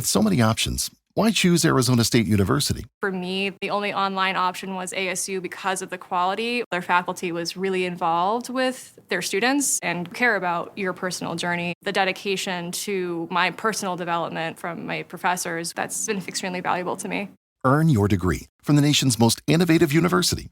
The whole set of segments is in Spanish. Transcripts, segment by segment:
With so many options, why choose Arizona State University? For me, the only online option was ASU because of the quality. Their faculty was really involved with their students and care about your personal journey. The dedication to my personal development from my professors, that's been extremely valuable to me. Earn your degree from the nation's most innovative university.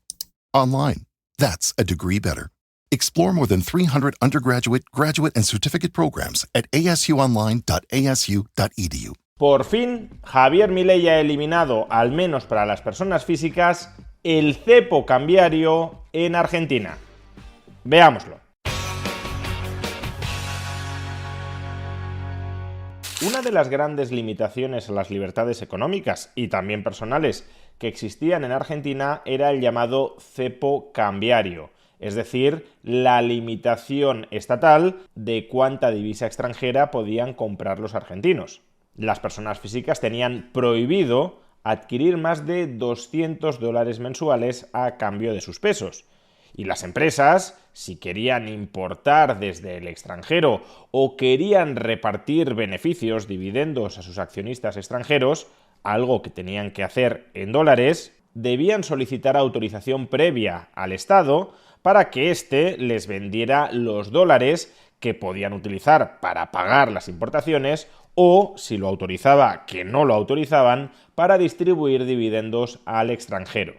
Online. That's a degree better. Explore more than 300 undergraduate, graduate, and certificate programs at asuonline.asu.edu. Por fin, Javier Milei ha eliminado, al menos para las personas físicas, el cepo cambiario en Argentina. Veámoslo. Una de las grandes limitaciones a las libertades económicas y también personales que existían en Argentina era el llamado cepo cambiario, es decir, la limitación estatal de cuánta divisa extranjera podían comprar los argentinos. Las personas físicas tenían prohibido adquirir más de $200 mensuales a cambio de sus pesos. Y las empresas, si querían importar desde el extranjero o querían repartir beneficios, dividendos a sus accionistas extranjeros, algo que tenían que hacer en dólares, debían solicitar autorización previa al Estado para que éste les vendiera los dólares que podían utilizar para pagar las importaciones o, si lo autorizaba, que no lo autorizaban, para distribuir dividendos al extranjero.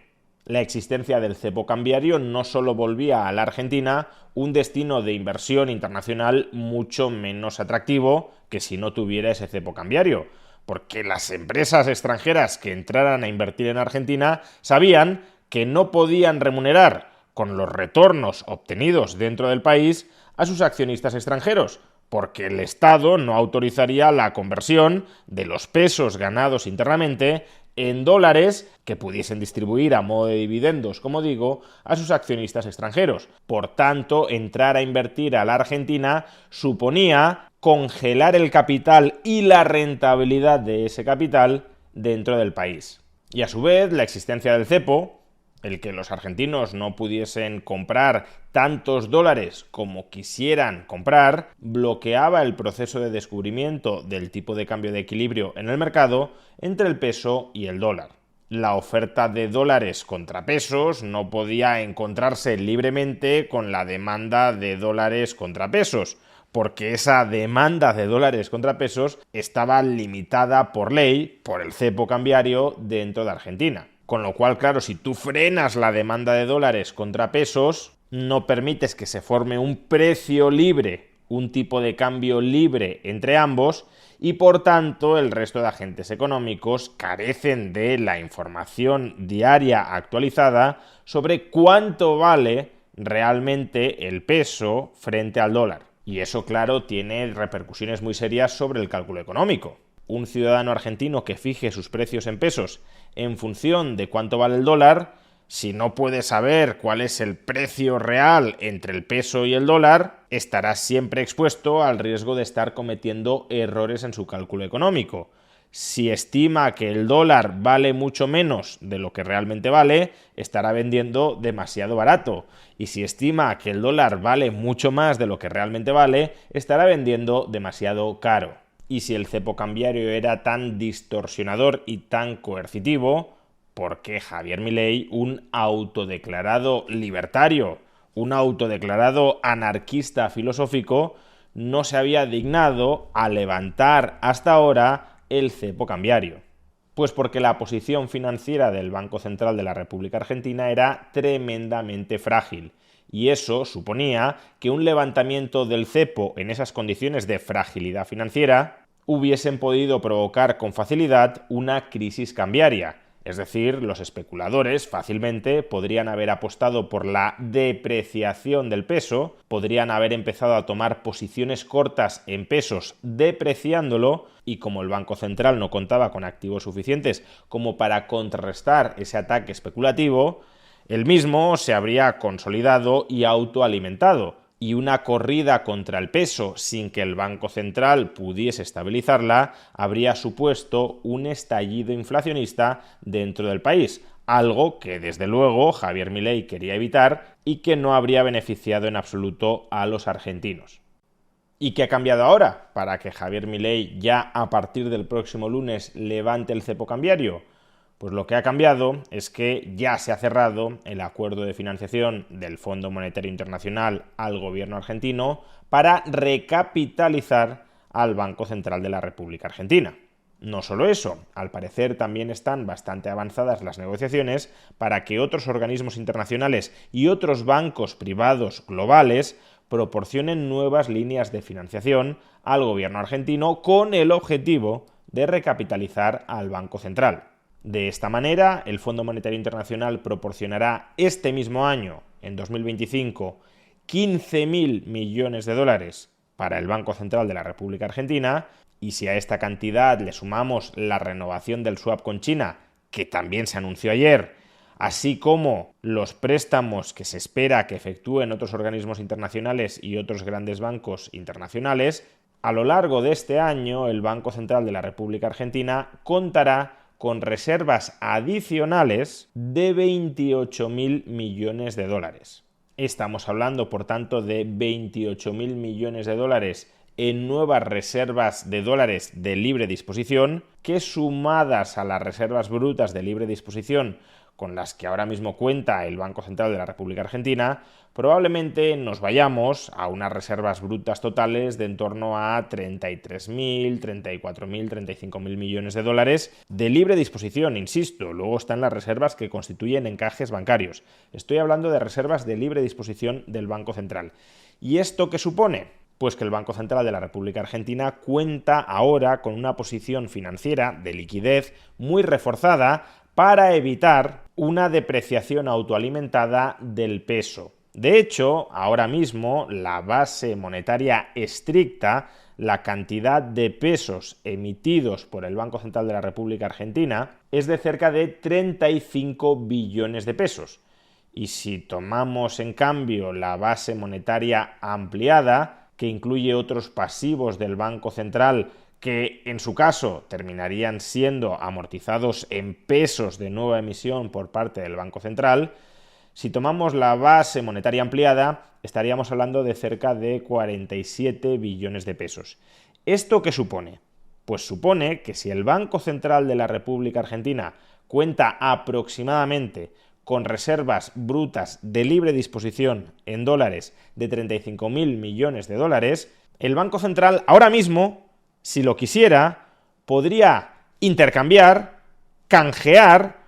La existencia del cepo cambiario no solo volvía a la Argentina un destino de inversión internacional mucho menos atractivo que si no tuviera ese cepo cambiario, porque las empresas extranjeras que entraran a invertir en Argentina sabían que no podían remunerar con los retornos obtenidos dentro del país a sus accionistas extranjeros, porque el Estado no autorizaría la conversión de los pesos ganados internamente en dólares que pudiesen distribuir a modo de dividendos, como digo, a sus accionistas extranjeros. Por tanto, entrar a invertir a la Argentina suponía congelar el capital y la rentabilidad de ese capital dentro del país. Y a su vez, la existencia del cepo, el que los argentinos no pudiesen comprar tantos dólares como quisieran comprar, bloqueaba el proceso de descubrimiento del tipo de cambio de equilibrio en el mercado entre el peso y el dólar. La oferta de dólares contra pesos no podía encontrarse libremente con la demanda de dólares contra pesos, porque esa demanda de dólares contra pesos estaba limitada por ley, por el cepo cambiario dentro de Argentina. Con lo cual, claro, si tú frenas la demanda de dólares contra pesos, no permites que se forme un precio libre, un tipo de cambio libre entre ambos, y por tanto el resto de agentes económicos carecen de la información diaria actualizada sobre cuánto vale realmente el peso frente al dólar. Y eso, claro, tiene repercusiones muy serias sobre el cálculo económico. Un ciudadano argentino que fije sus precios en pesos en función de cuánto vale el dólar, si no puede saber cuál es el precio real entre el peso y el dólar, estará siempre expuesto al riesgo de estar cometiendo errores en su cálculo económico. Si estima que el dólar vale mucho menos de lo que realmente vale, estará vendiendo demasiado barato. Y si estima que el dólar vale mucho más de lo que realmente vale, estará vendiendo demasiado caro. Y si el cepo cambiario era tan distorsionador y tan coercitivo, ¿por qué Javier Milei, un autodeclarado libertario, un autodeclarado anarquista filosófico, no se había dignado a levantar hasta ahora el cepo cambiario? Pues porque la posición financiera del Banco Central de la República Argentina era tremendamente frágil. Y eso suponía que un levantamiento del cepo en esas condiciones de fragilidad financiera hubiesen podido provocar con facilidad una crisis cambiaria. Es decir, los especuladores fácilmente podrían haber apostado por la depreciación del peso, podrían haber empezado a tomar posiciones cortas en pesos depreciándolo, y como el Banco Central no contaba con activos suficientes como para contrarrestar ese ataque especulativo, el mismo se habría consolidado y autoalimentado, y una corrida contra el peso sin que el Banco Central pudiese estabilizarla habría supuesto un estallido inflacionista dentro del país, algo que desde luego Javier Milei quería evitar y que no habría beneficiado en absoluto a los argentinos. ¿Y qué ha cambiado ahora para que Javier Milei ya a partir del próximo lunes levante el cepo cambiario? Pues lo que ha cambiado es que ya se ha cerrado el acuerdo de financiación del Fondo Monetario Internacional al gobierno argentino para recapitalizar al Banco Central de la República Argentina. No solo eso, al parecer también están bastante avanzadas las negociaciones para que otros organismos internacionales y otros bancos privados globales proporcionen nuevas líneas de financiación al gobierno argentino con el objetivo de recapitalizar al Banco Central. De esta manera, el Fondo Monetario Internacional proporcionará este mismo año, en 2025, 15.000 millones de dólares para el Banco Central de la República Argentina, y si a esta cantidad le sumamos la renovación del swap con China, que también se anunció ayer, así como los préstamos que se espera que efectúen otros organismos internacionales y otros grandes bancos internacionales, a lo largo de este año el Banco Central de la República Argentina contará con reservas adicionales de 28.000 millones de dólares. Estamos hablando, por tanto, de 28.000 millones de dólares en nuevas reservas de dólares de libre disposición, que sumadas a las reservas brutas de libre disposición con las que ahora mismo cuenta el Banco Central de la República Argentina, probablemente nos vayamos a unas reservas brutas totales de en torno a 33.000, 34.000, 35.000 millones de dólares de libre disposición, insisto. Luego están las reservas que constituyen encajes bancarios. Estoy hablando de reservas de libre disposición del Banco Central. ¿Y esto qué supone? Pues que el Banco Central de la República Argentina cuenta ahora con una posición financiera de liquidez muy reforzada para evitar una depreciación autoalimentada del peso. De hecho, ahora mismo la base monetaria estricta, la cantidad de pesos emitidos por el Banco Central de la República Argentina, es de cerca de 35 billones de pesos. Y si tomamos en cambio la base monetaria ampliada, que incluye otros pasivos del Banco Central que en su caso terminarían siendo amortizados en pesos de nueva emisión por parte del Banco Central, si tomamos la base monetaria ampliada, estaríamos hablando de cerca de 47 billones de pesos. ¿Esto qué supone? Pues supone que si el Banco Central de la República Argentina cuenta aproximadamente con reservas brutas de libre disposición en dólares de 35.000 millones de dólares, el Banco Central ahora mismo, si lo quisiera, podría intercambiar, canjear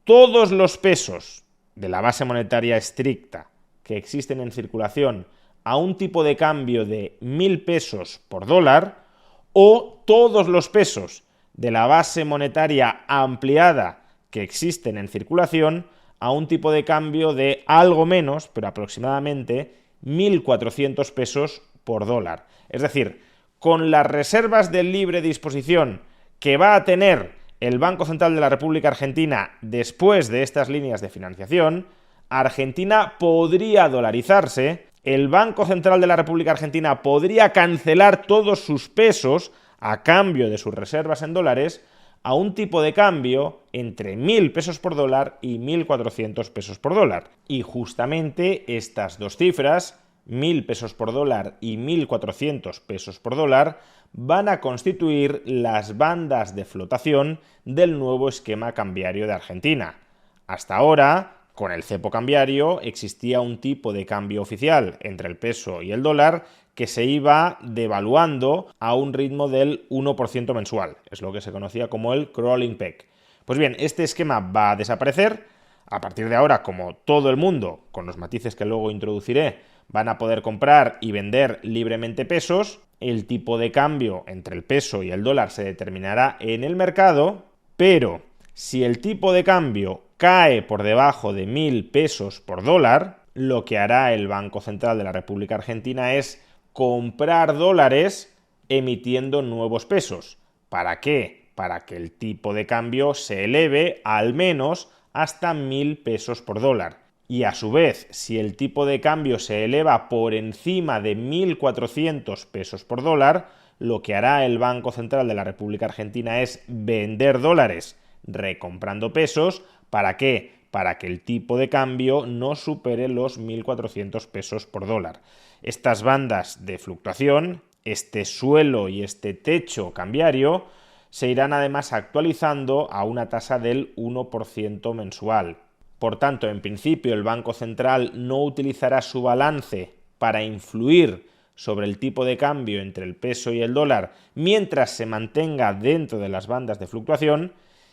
todos los pesos de la base monetaria estricta que existen en circulación a un tipo de cambio de 1.000 pesos por dólar, o todos los pesos de la base monetaria ampliada que existen en circulación a un tipo de cambio de algo menos, pero aproximadamente 1.400 pesos por dólar. Es decir, con las reservas de libre disposición que va a tener el Banco Central de la República Argentina después de estas líneas de financiación, Argentina podría dolarizarse, el Banco Central de la República Argentina podría cancelar todos sus pesos a cambio de sus reservas en dólares a un tipo de cambio entre 1.000 pesos por dólar y 1.400 pesos por dólar. Y justamente estas dos cifras, 1.000 pesos por dólar y 1.400 pesos por dólar, van a constituir las bandas de flotación del nuevo esquema cambiario de Argentina. Hasta ahora, con el cepo cambiario, existía un tipo de cambio oficial entre el peso y el dólar que se iba devaluando a un ritmo del 1% mensual. Es lo que se conocía como el crawling peg. Pues bien, este esquema va a desaparecer. A partir de ahora, como todo el mundo, con los matices que luego introduciré, van a poder comprar y vender libremente pesos, el tipo de cambio entre el peso y el dólar se determinará en el mercado, pero si el tipo de cambio cae por debajo de 1.000 pesos por dólar, lo que hará el Banco Central de la República Argentina es comprar dólares emitiendo nuevos pesos. ¿Para qué? Para que el tipo de cambio se eleve al menos hasta 1.000 pesos por dólar. Y a su vez, si el tipo de cambio se eleva por encima de 1.400 pesos por dólar, lo que hará el Banco Central de la República Argentina es vender dólares recomprando pesos. ¿Para qué? Para que el tipo de cambio no supere los 1.400 pesos por dólar. Estas bandas de fluctuación, Este suelo y este techo cambiario se irán además actualizando a una tasa del 1% mensual. Por tanto, en principio, el Banco Central no utilizará su balance para influir sobre el tipo de cambio entre el peso y el dólar mientras se mantenga dentro de las bandas de fluctuación,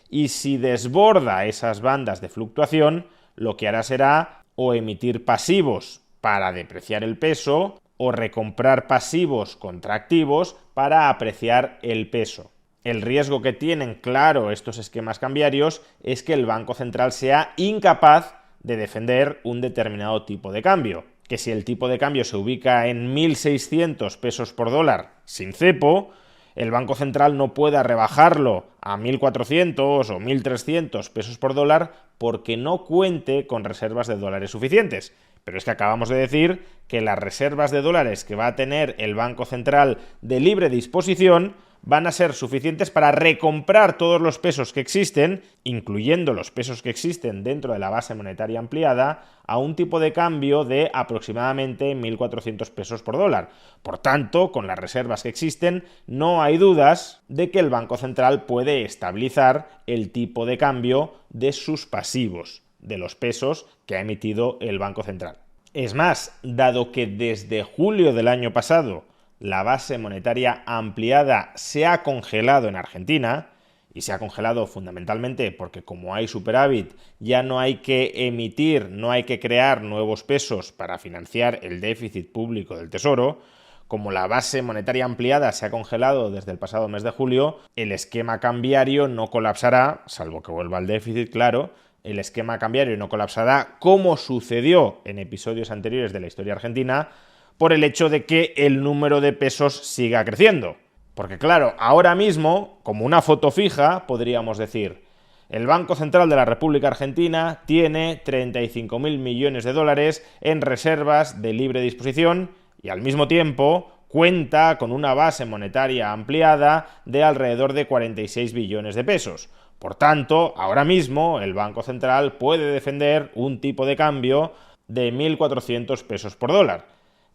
y si desborda esas bandas de fluctuación, lo que hará será o emitir pasivos para depreciar el peso o recomprar pasivos contra activos para apreciar el peso. El riesgo que tienen, claro, estos esquemas cambiarios es que el Banco Central sea incapaz de defender un determinado tipo de cambio. Que si el tipo de cambio se ubica en 1.600 pesos por dólar sin cepo, el Banco Central no pueda rebajarlo a 1.400 o 1.300 pesos por dólar porque no cuente con reservas de dólares suficientes. Pero es que acabamos de decir que las reservas de dólares que va a tener el Banco Central de libre disposición van a ser suficientes para recomprar todos los pesos que existen, incluyendo los pesos que existen dentro de la base monetaria ampliada, a un tipo de cambio de aproximadamente 1.400 pesos por dólar. Por tanto, con las reservas que existen, no hay dudas de que el Banco Central puede estabilizar el tipo de cambio de sus pasivos, de los pesos que ha emitido el Banco Central. Es más, dado que desde julio del año pasado la base monetaria ampliada se ha congelado en Argentina, y se ha congelado fundamentalmente porque como hay superávit ya no hay que emitir, no hay que crear nuevos pesos para financiar el déficit público del Tesoro. Como la base monetaria ampliada se ha congelado desde el pasado mes de julio, el esquema cambiario no colapsará, salvo que vuelva al déficit, claro. El esquema cambiario no colapsará como sucedió en episodios anteriores de la historia argentina, por el hecho de que el número de pesos siga creciendo. Porque claro, ahora mismo, como una foto fija, podríamos decir, el Banco Central de la República Argentina tiene 35.000 millones de dólares en reservas de libre disposición y al mismo tiempo cuenta con una base monetaria ampliada de alrededor de 46 billones de pesos. Por tanto, ahora mismo el Banco Central puede defender un tipo de cambio de 1.400 pesos por dólar.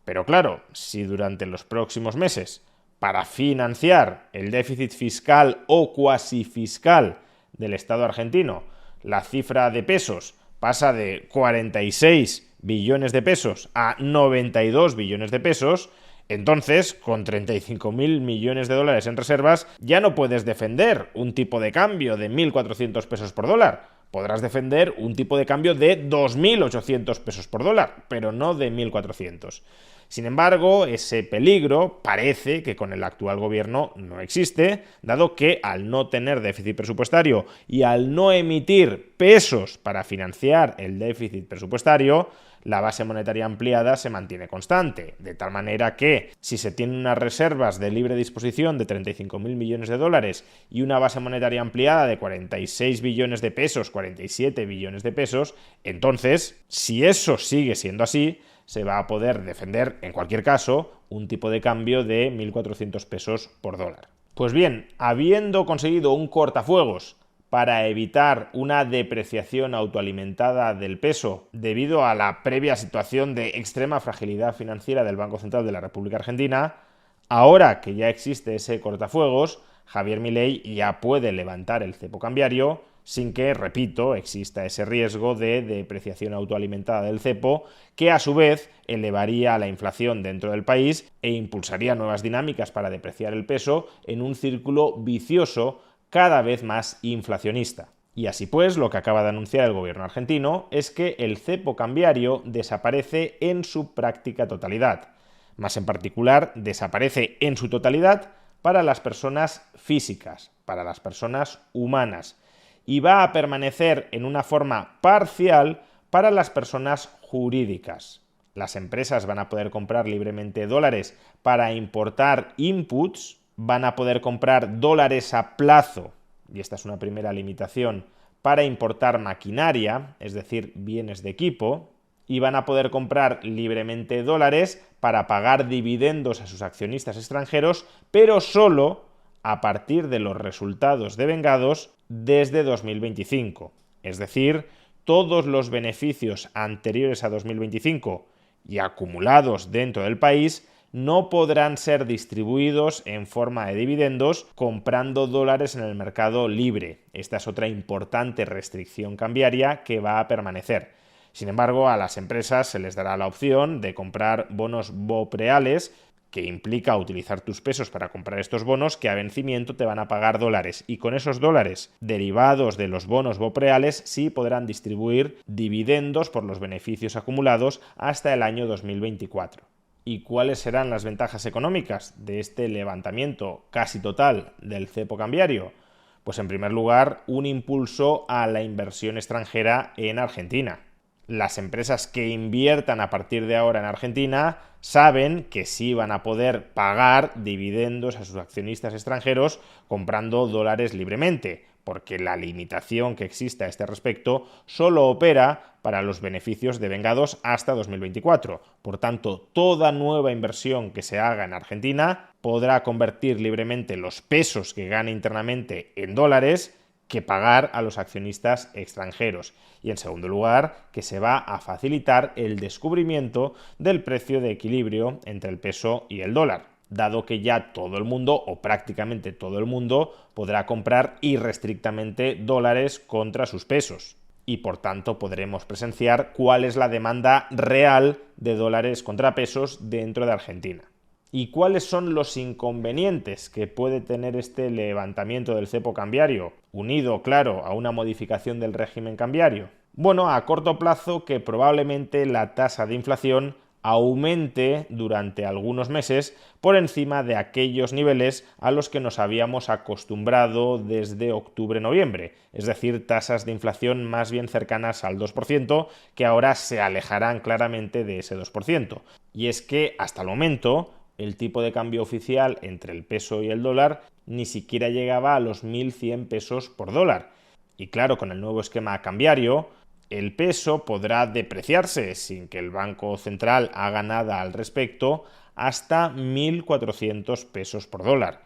Pero claro, si durante los próximos meses, para financiar el déficit fiscal o cuasi fiscal del Estado argentino, la cifra de pesos pasa de 46 billones de pesos a 92 billones de pesos, entonces, con 35.000 millones de dólares en reservas, ya no puedes defender un tipo de cambio de 1.400 pesos por dólar. Podrás defender un tipo de cambio de 2.800 pesos por dólar, pero no de 1.400. Sin embargo, ese peligro parece que con el actual gobierno no existe, dado que al no tener déficit presupuestario y al no emitir pesos para financiar el déficit presupuestario, la base monetaria ampliada se mantiene constante, de tal manera que si se tienen unas reservas de libre disposición de 35.000 millones de dólares y una base monetaria ampliada de 46 billones de pesos, 47 billones de pesos, entonces, si eso sigue siendo así, se va a poder defender, en cualquier caso, un tipo de cambio de 1.400 pesos por dólar. Pues bien, habiendo conseguido un cortafuegos para evitar una depreciación autoalimentada del peso debido a la previa situación de extrema fragilidad financiera del Banco Central de la República Argentina, ahora que ya existe ese cortafuegos, Javier Milei ya puede levantar el cepo cambiario sin que, repito, exista ese riesgo de depreciación autoalimentada del cepo, que a su vez elevaría la inflación dentro del país e impulsaría nuevas dinámicas para depreciar el peso en un círculo vicioso cada vez más inflacionista. Y así pues, lo que acaba de anunciar el gobierno argentino es que el cepo cambiario desaparece en su práctica totalidad. Más en particular, desaparece en su totalidad para las personas físicas, para las personas humanas, y va a permanecer en una forma parcial para las personas jurídicas. Las empresas van a poder comprar libremente dólares para importar inputs, van a poder comprar dólares a plazo, y esta es una primera limitación, para importar maquinaria, es decir, bienes de equipo, y van a poder comprar libremente dólares para pagar dividendos a sus accionistas extranjeros, pero solo a partir de los resultados devengados desde 2025. Es decir, todos los beneficios anteriores a 2025 y acumulados dentro del país no podrán ser distribuidos en forma de dividendos comprando dólares en el mercado libre. Esta es otra importante restricción cambiaria que va a permanecer. Sin embargo, a las empresas se les dará la opción de comprar bonos BOPREALES, que implica utilizar tus pesos para comprar estos bonos que a vencimiento te van a pagar dólares, y con esos dólares derivados de los bonos BOPREALES sí podrán distribuir dividendos por los beneficios acumulados hasta el año 2024. ¿Y cuáles serán las ventajas económicas de este levantamiento casi total del cepo cambiario? Pues en primer lugar, un impulso a la inversión extranjera en Argentina. Las empresas que inviertan a partir de ahora en Argentina saben que sí van a poder pagar dividendos a sus accionistas extranjeros comprando dólares libremente, porque la limitación que existe a este respecto solo opera para los beneficios devengados hasta 2024. Por tanto, toda nueva inversión que se haga en Argentina podrá convertir libremente los pesos que gane internamente en dólares que pagar a los accionistas extranjeros. Y en segundo lugar, que se va a facilitar el descubrimiento del precio de equilibrio entre el peso y el dólar, dado que ya todo el mundo, o prácticamente todo el mundo, podrá comprar irrestrictamente dólares contra sus pesos. Y por tanto podremos presenciar cuál es la demanda real de dólares contra pesos dentro de Argentina. ¿Y cuáles son los inconvenientes que puede tener este levantamiento del cepo cambiario, unido, claro, a una modificación del régimen cambiario? Bueno, a corto plazo que probablemente la tasa de inflación aumente durante algunos meses por encima de aquellos niveles a los que nos habíamos acostumbrado desde octubre-noviembre, es decir, tasas de inflación más bien cercanas al 2%, que ahora se alejarán claramente de ese 2%. Y es que hasta el momento el tipo de cambio oficial entre el peso y el dólar ni siquiera llegaba a los 1.100 pesos por dólar. Y claro, con el nuevo esquema cambiario, el peso podrá depreciarse sin que el Banco Central haga nada al respecto hasta 1.400 pesos por dólar.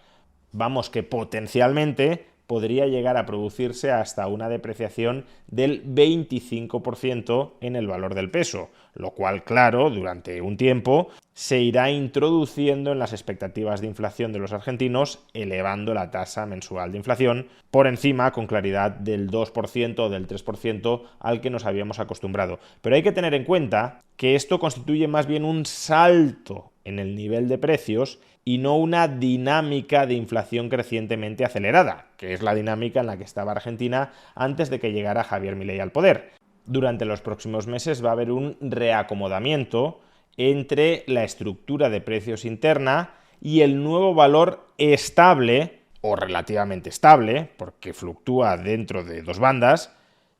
Vamos, que potencialmente podría llegar a producirse hasta una depreciación del 25% en el valor del peso, lo cual, claro, durante un tiempo se irá introduciendo en las expectativas de inflación de los argentinos, elevando la tasa mensual de inflación por encima, con claridad, del 2% o del 3% al que nos habíamos acostumbrado. Pero hay que tener en cuenta que esto constituye más bien un salto en el nivel de precios y no una dinámica de inflación crecientemente acelerada, que es la dinámica en la que estaba Argentina antes de que llegara Javier Milei al poder. Durante los próximos meses va a haber un reacomodamiento entre la estructura de precios interna y el nuevo valor estable, o relativamente estable, porque fluctúa dentro de dos bandas,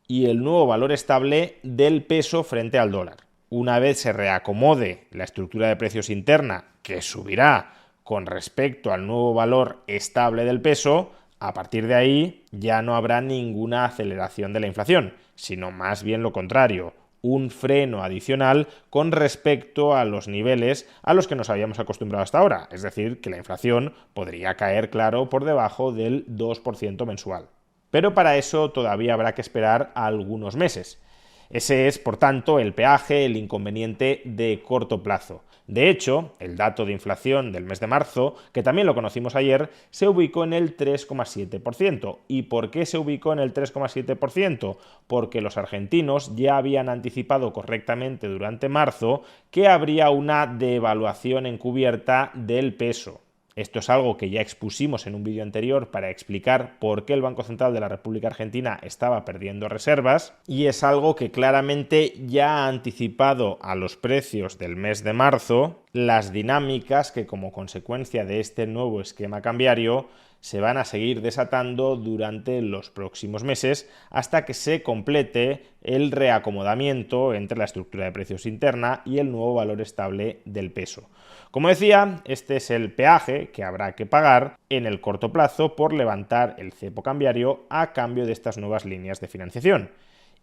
y el nuevo valor estable del peso frente al dólar. Una vez se reacomode la estructura de precios interna, que subirá con respecto al nuevo valor estable del peso, a partir de ahí ya no habrá ninguna aceleración de la inflación, sino más bien lo contrario, un freno adicional con respecto a los niveles a los que nos habíamos acostumbrado hasta ahora, es decir, que la inflación podría caer, claro, por debajo del 2% mensual. Pero para eso todavía habrá que esperar algunos meses. Ese es, por tanto, el peaje, el inconveniente de corto plazo. De hecho, el dato de inflación del mes de marzo, que también lo conocimos ayer, se ubicó en el 3,7%. ¿Y por qué se ubicó en el 3,7%? Porque los argentinos ya habían anticipado correctamente durante marzo que habría una devaluación encubierta del peso. Esto es algo que ya expusimos en un vídeo anterior para explicar por qué el Banco Central de la República Argentina estaba perdiendo reservas, y es algo que claramente ya ha anticipado a los precios del mes de marzo las dinámicas que, como consecuencia de este nuevo esquema cambiario, se van a seguir desatando durante los próximos meses hasta que se complete el reacomodamiento entre la estructura de precios interna y el nuevo valor estable del peso. Como decía, este es el peaje que habrá que pagar en el corto plazo por levantar el cepo cambiario a cambio de estas nuevas líneas de financiación.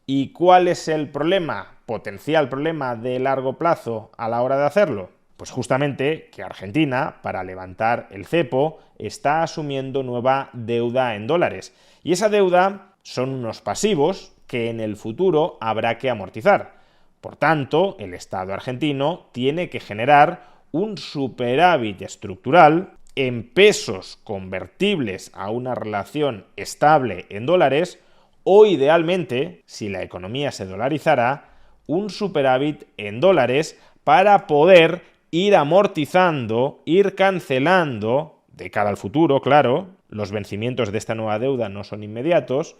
¿Y cuál es el problema, potencial problema de largo plazo a la hora de hacerlo? Pues justamente que Argentina, para levantar el cepo, está asumiendo nueva deuda en dólares. Y esa deuda son unos pasivos que en el futuro habrá que amortizar. Por tanto, el Estado argentino tiene que generar un superávit estructural en pesos convertibles a una relación estable en dólares o, idealmente, si la economía se dolarizara, un superávit en dólares para poder ir amortizando, ir cancelando, de cara al futuro, claro, los vencimientos de esta nueva deuda no son inmediatos,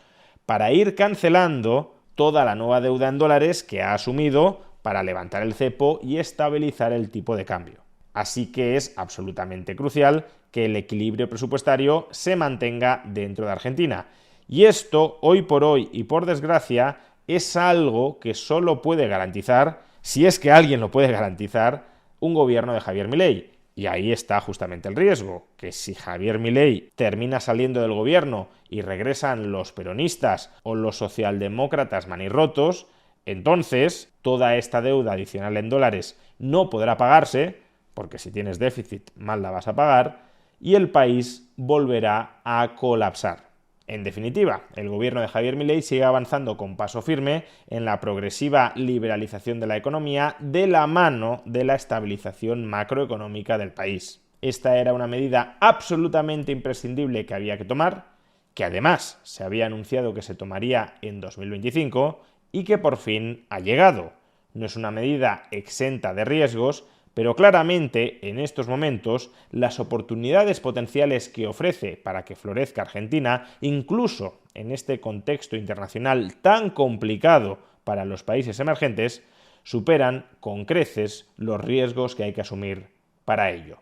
para ir cancelando toda la nueva deuda en dólares que ha asumido para levantar el cepo y estabilizar el tipo de cambio. Así que es absolutamente crucial que el equilibrio presupuestario se mantenga dentro de Argentina. Y esto, hoy por hoy y por desgracia, es algo que solo puede garantizar, si es que alguien lo puede garantizar, un gobierno de Javier Milei. Y ahí está justamente el riesgo, que si Javier Milei termina saliendo del gobierno y regresan los peronistas o los socialdemócratas manirrotos, entonces toda esta deuda adicional en dólares no podrá pagarse, porque si tienes déficit mal la vas a pagar, y el país volverá a colapsar. En definitiva, el gobierno de Javier Milei sigue avanzando con paso firme en la progresiva liberalización de la economía de la mano de la estabilización macroeconómica del país. Esta era una medida absolutamente imprescindible que había que tomar, que además se había anunciado que se tomaría en 2025 y que por fin ha llegado. No es una medida exenta de riesgos, pero claramente en estos momentos las oportunidades potenciales que ofrece para que florezca Argentina, incluso en este contexto internacional tan complicado para los países emergentes, superan con creces los riesgos que hay que asumir para ello.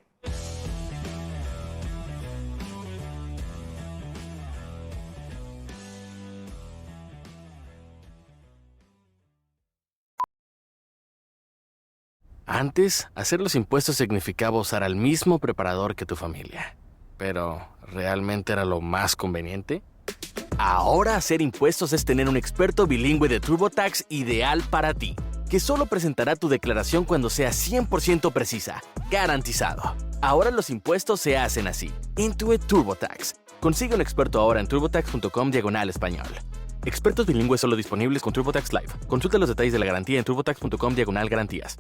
Antes, hacer los impuestos significaba usar al mismo preparador que tu familia. Pero, ¿realmente era lo más conveniente? Ahora hacer impuestos es tener un experto bilingüe de TurboTax ideal para ti, que solo presentará tu declaración cuando sea 100% precisa, garantizado. Ahora los impuestos se hacen así. Intuit TurboTax. Consigue un experto ahora en turbotax.com/español. Expertos bilingües solo disponibles con TurboTax Live. Consulta los detalles de la garantía en turbotax.com/garantías.